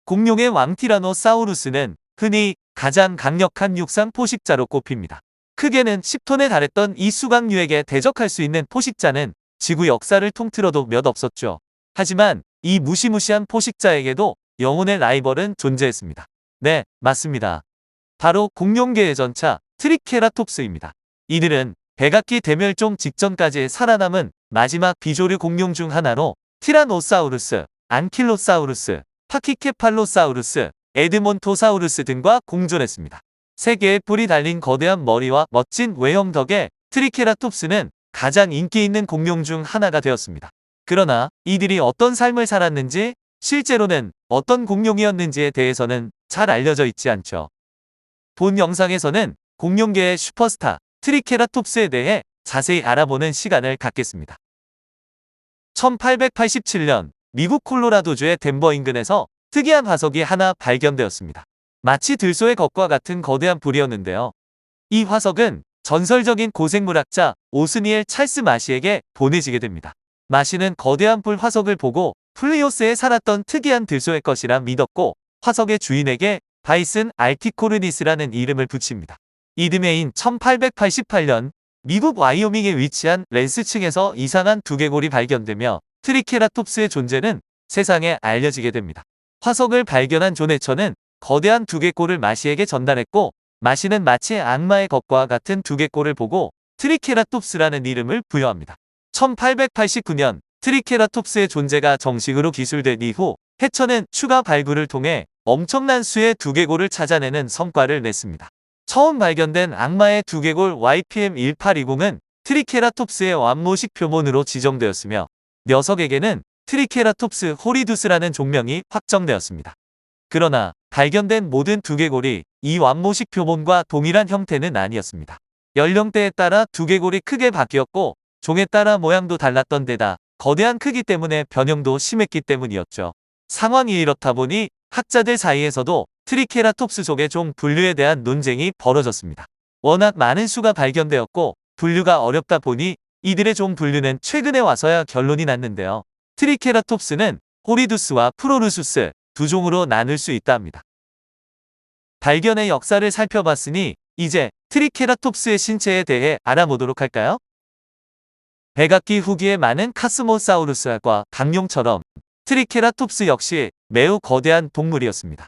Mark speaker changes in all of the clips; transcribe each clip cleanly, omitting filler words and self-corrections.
Speaker 1: 공룡의 왕 티라노사우루스는 흔히 가장 강력한 육상 포식자로 꼽힙니다. 크게는 10톤에 달했던 이 수강류에게 대적할 수 있는 포식자는 지구 역사를 통틀어도 몇 없었죠. 하지만 이 무시무시한 포식자에게도 영혼의 라이벌은 존재했습니다. 네, 맞습니다. 바로 공룡계의 전차 트리케라톱스입니다. 이들은 백악기 대멸종 직전까지 살아남은 마지막 비조류 공룡 중 하나로 티라노사우루스, 안킬로사우루스, 파키케팔로사우루스, 에드몬토사우루스 등과 공존했습니다. 세 개의 뿔이 달린 거대한 머리와 멋진 외형 덕에 트리케라톱스는 가장 인기 있는 공룡 중 하나가 되었습니다. 그러나 이들이 어떤 삶을 살았는지, 실제로는 어떤 공룡이었는지에 대해서는 잘 알려져 있지 않죠. 본 영상에서는 공룡계의 슈퍼스타 트리케라톱스에 대해 자세히 알아보는 시간을 갖겠습니다. 1887년 미국 콜로라도주의 덴버 인근에서 특이한 화석이 하나 발견되었습니다. 마치 들소의 것과 같은 거대한 불이었는데요. 이 화석은 전설적인 고생물학자 오스니엘 찰스 마시에게 보내지게 됩니다. 마시는 거대한 불 화석을 보고 플리오스에 살았던 특이한 들소의 것이라 믿었고 화석의 주인에게 바이슨 알티코르니스라는 이름을 붙입니다. 이듬해인 1888년 미국 와이오밍에 위치한 랜스층에서 이상한 두개골이 발견되며 트리케라톱스의 존재는 세상에 알려지게 됩니다. 화석을 발견한 존 해처는 거대한 두개골을 마시에게 전달했고 마시는 마치 악마의 것과 같은 두개골을 보고 트리케라톱스라는 이름을 부여합니다. 1889년 트리케라톱스의 존재가 정식으로 기술된 이후 해처는 추가 발굴을 통해 엄청난 수의 두개골을 찾아내는 성과를 냈습니다. 처음 발견된 악마의 두개골 YPM1820은 트리케라톱스의 완모식 표본으로 지정되었으며 녀석에게는 트리케라톱스 호리두스라는 종명이 확정되었습니다. 그러나 발견된 모든 두개골이 이 완모식 표본과 동일한 형태는 아니었습니다. 연령대에 따라 두개골이 크게 바뀌었고 종에 따라 모양도 달랐던 데다 거대한 크기 때문에 변형도 심했기 때문이었죠. 상황이 이렇다 보니 학자들 사이에서도 트리케라톱스 속의 종 분류에 대한 논쟁이 벌어졌습니다. 워낙 많은 수가 발견되었고 분류가 어렵다 보니 이들의 종 분류는 최근에 와서야 결론이 났는데요. 트리케라톱스는 호리두스와 프로루수스 두 종으로 나눌 수 있다 합니다. 발견의 역사를 살펴봤으니 이제 트리케라톱스의 신체에 대해 알아보도록 할까요? 백악기 후기에 많은 카스모사우루스과 강룡처럼 트리케라톱스 역시 매우 거대한 동물이었습니다.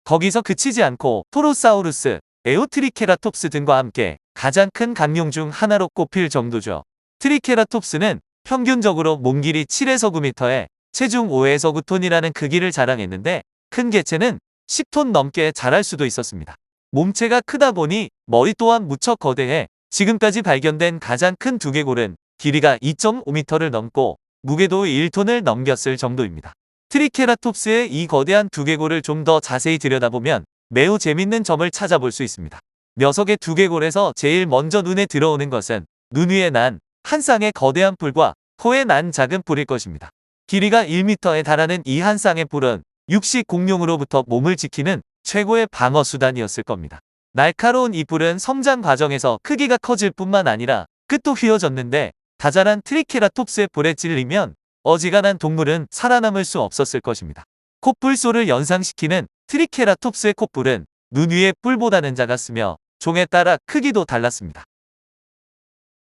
Speaker 1: 거기서 그치지 않고 토로사우루스, 에오트리케라톱스 등과 함께 가장 큰 강룡 중 하나로 꼽힐 정도죠. 트리케라톱스는 평균적으로 몸 길이 7에서 9m에 체중 5에서 9톤이라는 크기를 자랑했는데 큰 개체는 10톤 넘게 자랄 수도 있었습니다. 몸체가 크다 보니 머리 또한 무척 거대해 지금까지 발견된 가장 큰 두개골은 길이가 2.5m를 넘고 무게도 1톤을 넘겼을 정도입니다. 트리케라톱스의 이 거대한 두개골을 좀 더 자세히 들여다보면 매우 재밌는 점을 찾아볼 수 있습니다. 녀석의 두개골에서 제일 먼저 눈에 들어오는 것은 눈 위에 난 한 쌍의 거대한 뿔과 코에 난 작은 뿔일 것입니다. 길이가 1m에 달하는 이 한 쌍의 뿔은 육식 공룡으로부터 몸을 지키는 최고의 방어 수단이었을 겁니다. 날카로운 이 뿔은 성장 과정에서 크기가 커질 뿐만 아니라 끝도 휘어졌는데 다자란 트리케라톱스의 뿔에 찔리면 어지간한 동물은 살아남을 수 없었을 것입니다. 콧불소를 연상시키는 트리케라톱스의 콧불은 눈 위의 뿔보다는 작았으며 종에 따라 크기도 달랐습니다.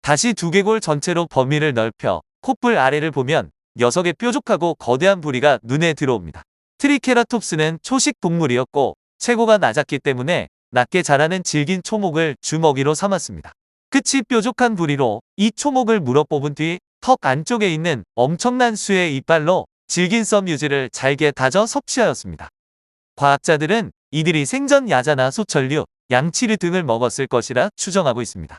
Speaker 1: 다시 두개골 전체로 범위를 넓혀 콧불 아래를 보면 녀석의 뾰족하고 거대한 부리가 눈에 들어옵니다. 트리케라톱스는 초식 동물이었고 체구가 낮았기 때문에 낮게 자라는 질긴 초목을 주먹이로 삼았습니다. 끝이 뾰족한 부리로 이 초목을 물어뽑은 뒤 턱 안쪽에 있는 엄청난 수의 이빨로 질긴 썸 유지를 잘게 다져 섭취하였습니다. 과학자들은 이들이 생전 야자나 소철류, 양치류 등을 먹었을 것이라 추정하고 있습니다.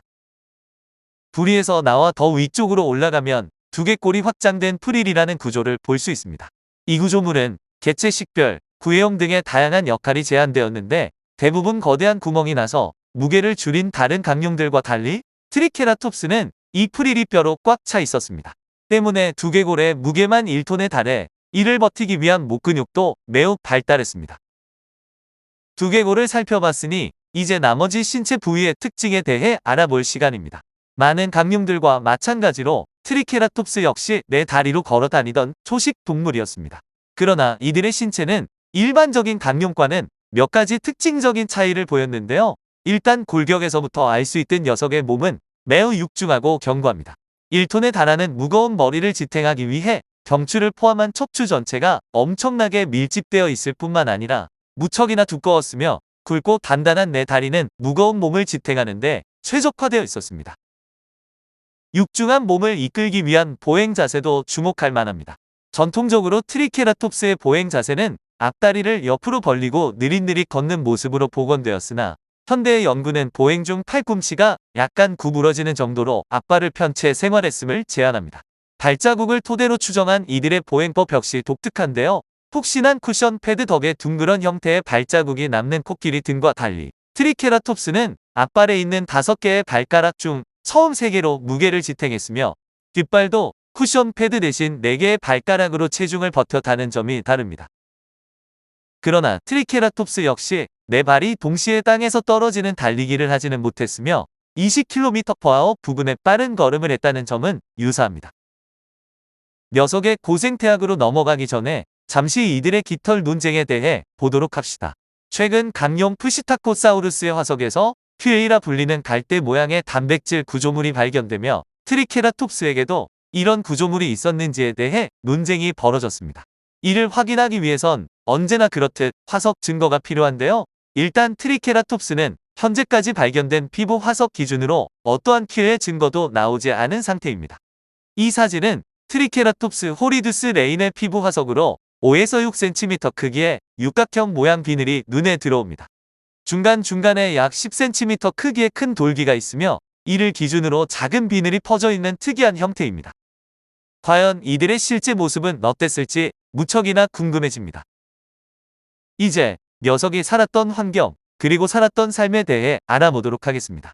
Speaker 1: 부리에서 나와 더 위쪽으로 올라가면 두개골이 확장된 프릴이라는 구조를 볼 수 있습니다. 이 구조물은 개체 식별, 구애용 등의 다양한 역할이 제한되었는데 대부분 거대한 구멍이 나서 무게를 줄인 다른 강룡들과 달리 트리케라톱스는 이 프릴이 뼈로 꽉 차 있었습니다. 때문에 두개골의 무게만 1톤에 달해 이를 버티기 위한 목 근육도 매우 발달했습니다. 두개골을 살펴봤으니 이제 나머지 신체 부위의 특징에 대해 알아볼 시간입니다. 많은 강룡들과 마찬가지로 트리케라톱스 역시 네 다리로 걸어 다니던 초식 동물이었습니다. 그러나 이들의 신체는 일반적인 강룡과는 몇 가지 특징적인 차이를 보였는데요. 일단 골격에서부터 알 수 있듯 녀석의 몸은 매우 육중하고 견고합니다. 1톤에 달하는 무거운 머리를 지탱하기 위해 경추를 포함한 척추 전체가 엄청나게 밀집되어 있을 뿐만 아니라 무척이나 두꺼웠으며 굵고 단단한 네 다리는 무거운 몸을 지탱하는데 최적화되어 있었습니다. 육중한 몸을 이끌기 위한 보행 자세도 주목할 만합니다. 전통적으로 트리케라톱스의 보행 자세는 앞다리를 옆으로 벌리고 느릿느릿 걷는 모습으로 복원되었으나 현대의 연구는 보행 중 팔꿈치가 약간 구부러지는 정도로 앞발을 편 채 생활했음을 제안합니다. 발자국을 토대로 추정한 이들의 보행법 역시 독특한데요. 푹신한 쿠션 패드 덕에 둥그런 형태의 발자국이 남는 코끼리 등과 달리 트리케라톱스는 앞발에 있는 5개의 발가락 중 처음 3개로 무게를 지탱했으며 뒷발도 쿠션 패드 대신 4개의 발가락으로 체중을 버텨 다는 점이 다릅니다. 그러나 트리케라톱스 역시 4발이 동시에 땅에서 떨어지는 달리기를 하지는 못했으며 20km/h 부근에 빠른 걸음을 했다는 점은 유사합니다. 녀석의 고생태학으로 넘어가기 전에 잠시 이들의 깃털 논쟁에 대해 보도록 합시다. 최근 강룡 프시타코사우루스의 화석에서 큐에이라 불리는 갈대 모양의 단백질 구조물이 발견되며 트리케라톱스에게도 이런 구조물이 있었는지에 대해 논쟁이 벌어졌습니다. 이를 확인하기 위해선 언제나 그렇듯 화석 증거가 필요한데요. 일단 트리케라톱스는 현재까지 발견된 피부 화석 기준으로 어떠한 큐의 증거도 나오지 않은 상태입니다. 이 사진은 트리케라톱스 호리두스 레인의 피부 화석으로 5에서 6cm 크기의 육각형 모양 비늘이 눈에 들어옵니다. 중간중간에 약 10cm 크기의 큰 돌기가 있으며 이를 기준으로 작은 비늘이 퍼져 있는 특이한 형태입니다. 과연 이들의 실제 모습은 어땠을지 무척이나 궁금해집니다. 이제 녀석이 살았던 환경, 그리고 살았던 삶에 대해 알아보도록 하겠습니다.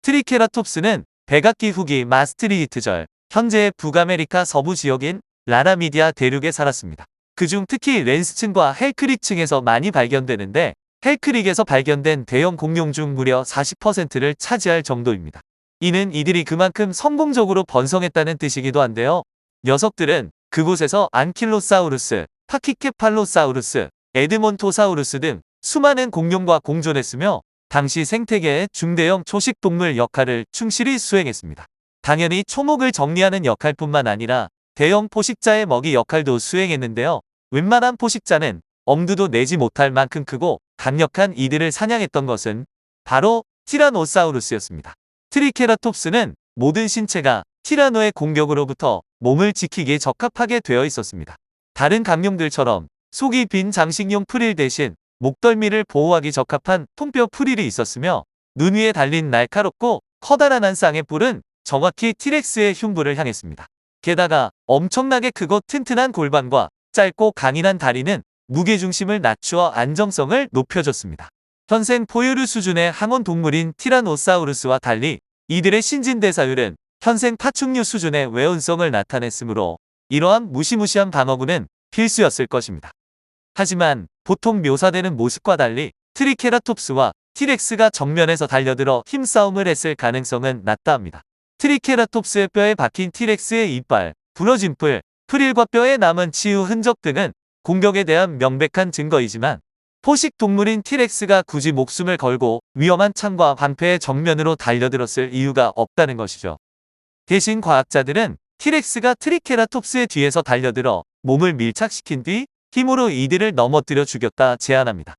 Speaker 1: 트리케라톱스는 백악기 후기 마스트리히트절, 현재의 북아메리카 서부 지역인 라나미디아 대륙에 살았습니다. 그중 특히 랜스층과 헬크릭층에서 많이 발견되는데 헬크릭에서 발견된 대형 공룡 중 무려 40%를 차지할 정도입니다. 이는 이들이 그만큼 성공적으로 번성했다는 뜻이기도 한데요. 녀석들은 그곳에서 안킬로사우루스, 파키케팔로사우루스, 에드몬토사우루스 등 수많은 공룡과 공존했으며 당시 생태계의 중대형 초식동물 역할을 충실히 수행했습니다. 당연히 초목을 정리하는 역할뿐만 아니라 대형 포식자의 먹이 역할도 수행했는데요. 웬만한 포식자는 엄두도 내지 못할 만큼 크고 강력한 이들을 사냥했던 것은 바로 티라노사우루스였습니다. 트리케라톱스는 모든 신체가 티라노의 공격으로부터 몸을 지키기에 적합하게 되어 있었습니다. 다른 강룡들처럼 속이 빈 장식용 프릴 대신 목덜미를 보호하기 적합한 통뼈 프릴이 있었으며 눈 위에 달린 날카롭고 커다란 한 쌍의 뿔은 정확히 티렉스의 흉부를 향했습니다. 게다가 엄청나게 크고 튼튼한 골반과 짧고 강인한 다리는 무게중심을 낮추어 안정성을 높여줬습니다. 현생 포유류 수준의 항온 동물인 티라노사우루스와 달리 이들의 신진대사율은 현생 파충류 수준의 외온성을 나타냈으므로 이러한 무시무시한 방어구는 필수였을 것입니다. 하지만 보통 묘사되는 모습과 달리 트리케라톱스와 티렉스가 정면에서 달려들어 힘싸움을 했을 가능성은 낮다 합니다. 트리케라톱스의 뼈에 박힌 티렉스의 이빨, 부러진 뿔, 프릴과 뼈에 남은 치유 흔적 등은 공격에 대한 명백한 증거이지만 포식 동물인 티렉스가 굳이 목숨을 걸고 위험한 창과 방패의 정면으로 달려들었을 이유가 없다는 것이죠. 대신 과학자들은 티렉스가 트리케라톱스의 뒤에서 달려들어 몸을 밀착시킨 뒤 힘으로 이들을 넘어뜨려 죽였다 제안합니다.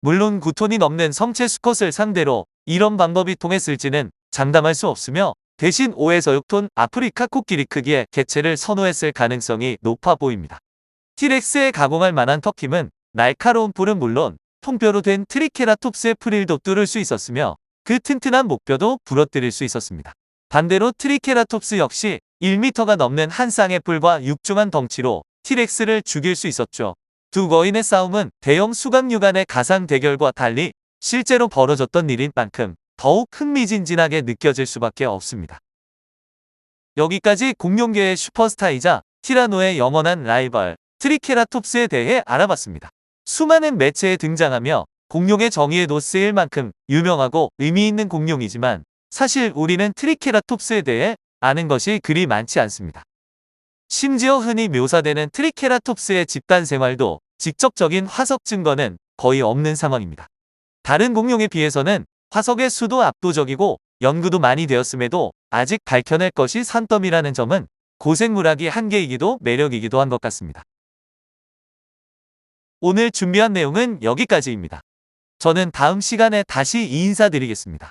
Speaker 1: 물론 9톤이 넘는 성체 수컷을 상대로 이런 방법이 통했을지는 장담할 수 없으며 대신 5에서 6톤 아프리카 코끼리 크기의 개체를 선호했을 가능성이 높아 보입니다. 티렉스에 가공할 만한 턱힘은 날카로운 뿔은 물론 통뼈로 된 트리케라톱스의 프릴도 뚫을 수 있었으며 그 튼튼한 목뼈도 부러뜨릴 수 있었습니다. 반대로 트리케라톱스 역시 1m가 넘는 한 쌍의 뿔과 육중한 덩치로 티렉스를 죽일 수 있었죠. 두 거인의 싸움은 대형 수강류 간의 가상 대결과 달리 실제로 벌어졌던 일인 만큼 더욱 흥미진진하게 느껴질 수밖에 없습니다. 여기까지 공룡계의 슈퍼스타이자 티라노의 영원한 라이벌 트리케라톱스에 대해 알아봤습니다. 수많은 매체에 등장하며 공룡의 정의에도 쓰일 만큼 유명하고 의미 있는 공룡이지만 사실 우리는 트리케라톱스에 대해 아는 것이 그리 많지 않습니다. 심지어 흔히 묘사되는 트리케라톱스의 집단 생활도 직접적인 화석 증거는 거의 없는 상황입니다. 다른 공룡에 비해서는 화석의 수도 압도적이고 연구도 많이 되었음에도 아직 밝혀낼 것이 산더미라는 점은 고생물학이 한계이기도 매력이기도 한 것 같습니다. 오늘 준비한 내용은 여기까지입니다. 저는 다음 시간에 다시 인사드리겠습니다.